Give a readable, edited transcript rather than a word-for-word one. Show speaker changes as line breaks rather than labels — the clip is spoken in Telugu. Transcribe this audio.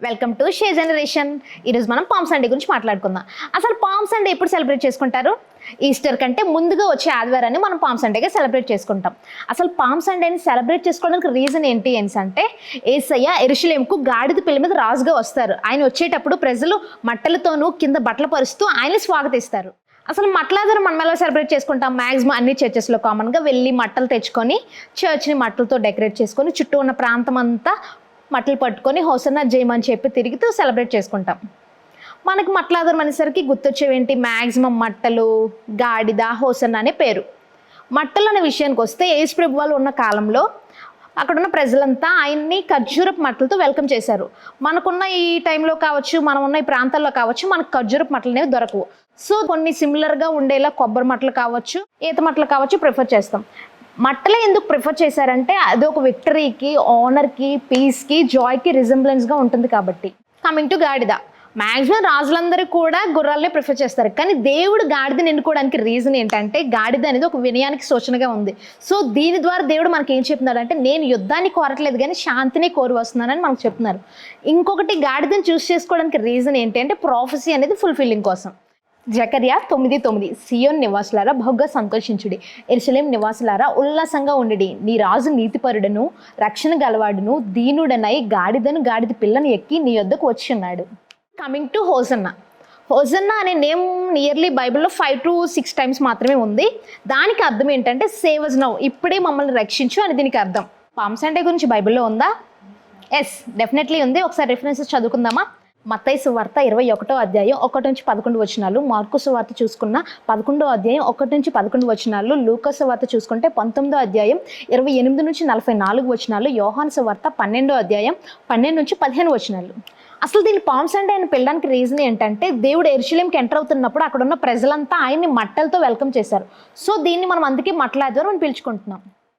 వెల్కమ్ టు షే జనరేషన్. ఈరోజు మనం పామ్ సండే గురించి మాట్లాడుకుందాం. అసలు పామ్ సండే ఎప్పుడు సెలబ్రేట్ చేసుకుంటారు? ఈస్టర్ కంటే ముందుగా వచ్చే ఆదివారాన్ని మనం పామ్ సండేగా సెలబ్రేట్ చేసుకుంటాం. అసలు పామ్ సండేని సెలబ్రేట్ చేసుకోవడానికి రీజన్ ఏంటి అంటే యేసయ్య యెరూషలేముకు గాడిద పిల్ల మీద రాజుగా వస్తారు. ఆయన వచ్చేటప్పుడు ప్రజలు మట్టలతోనూ కింద బట్టలు పరుస్తూ ఆయన్ని స్వాగతిస్తారు. అసలు మట్టల ఆదివారం మనం ఎలా సెలబ్రేట్ చేసుకుంటాం? మ్యాక్సిమం అన్ని చర్చెస్లో కామన్గా వెళ్ళి మట్టలు తెచ్చుకొని చర్చ్ని మట్టలతో డెకరేట్ చేసుకొని చుట్టూ ఉన్న ప్రాంతం అంతా మట్టలు పట్టుకొని హోసన్నా జయమని చెప్పి తిరుగుతూ సెలబ్రేట్ చేసుకుంటాం. మనకి మట్టల ఆదివారం అనేసరికి గుర్తొచ్చేవేంటి? మ్యాక్సిమం మట్టలు, గాడిద, హోసన్నా అనే పేరు. మట్టలు అనే విషయానికి వస్తే యేసు ప్రభు వాళ్ళు ఉన్న కాలంలో అక్కడున్న ప్రజలంతా ఆయన్ని ఖర్జూరపు మట్టలతో వెల్కమ్ చేశారు. మనకున్న ఈ టైంలో కావచ్చు, మనం ఉన్న ఈ ప్రాంతాల్లో కావచ్చు, మనకు ఖర్జూరపు మట్టలు అనేవి దొరకవు. సో కొన్ని సిమిలర్గా ఉండేలా కొబ్బరి మట్టలు కావచ్చు, ఈత మట్టలు కావచ్చు ప్రిఫర్ చేస్తాం. మట్టలే ఎందుకు ప్రిఫర్ చేశారంటే అది ఒక విక్టరీకి, ఆనర్కి, పీస్కి, జాయ్కి రిజెంబ్లెన్స్గా ఉంటుంది కాబట్టి. కమింగ్ టు గాడిద, మ్యాక్సిమం రాజులందరూ కూడా గుర్రాలనే ప్రిఫర్ చేస్తారు. కానీ దేవుడు గాడిదని ఎన్నుకోవడానికి రీజన్ ఏంటంటే గాడిద అనేది ఒక వినయానికి సూచనగా ఉంది. సో దీని ద్వారా దేవుడు మనకి ఏం చెప్తున్నాడంటే నేను యుద్ధాన్ని కోరట్లేదు కానీ శాంతిని కోరి వస్తున్నానని మనకు చెప్తున్నారు. ఇంకొకటి గాడిదని చూస్ చేసుకోవడానికి రీజన్ ఏంటి అంటే ప్రాఫెసీ అనేది ఫుల్ఫిల్లింగ్ కోసం. జకర్యా 9:9 సియోన్ నివాసులారా బహుగా సంతోషించుడి, యెరూషలేము నివాసులారా ఉల్లాసంగా ఉండుడి. నీ రాజు నీతిపరుడును రక్షణ గలవాడును దీనుడనై గాడిద పిల్లను ఎక్కి నీ యొద్దకు వచ్చి ఉన్నాడు. Coming to hosanna. హోసన్నా అనే నేమ్ నియర్లీ బైబిల్లో 5 to 6 times మాత్రమే ఉంది. దానికి అర్థం ఏంటంటే సేవ్ అస్ నౌ, ఇప్పుడే మమ్మల్ని రక్షించు అని దీనికి అర్థం. పామ్ సండే గురించి బైబిల్లో ఉందా? ఎస్, డెఫినెట్లీ ఉంది. ఒకసారి రెఫరెన్సెస్ చదువుకుందామా? మత్తయి సువార్త 21వ అధ్యాయం 1-11 వచనాలు, మార్కు సువార్త చూసుకున్న 11వ అధ్యాయం 1-11 వచనాలు, లూకా సువార్త చూసుకుంటే 19వ అధ్యాయం 28-44 వచనాలు, యోహాను సువార్త 12వ అధ్యాయం 12-15 వచనాలు. అసలు దీన్ని పామ్ సండే అని పిలవడానికి రీజన్ ఏంటంటే దేవుడు యెరూషలేముకి ఎంటర్ అవుతున్నప్పుడు అక్కడ ఉన్న ప్రజలంతా ఆయన్ని మట్టలతో వెల్కమ్ చేశారు. సో దీన్ని మనం అందుకే మట్టల ఆదివారం అని పిలుచుకుంటున్నాం.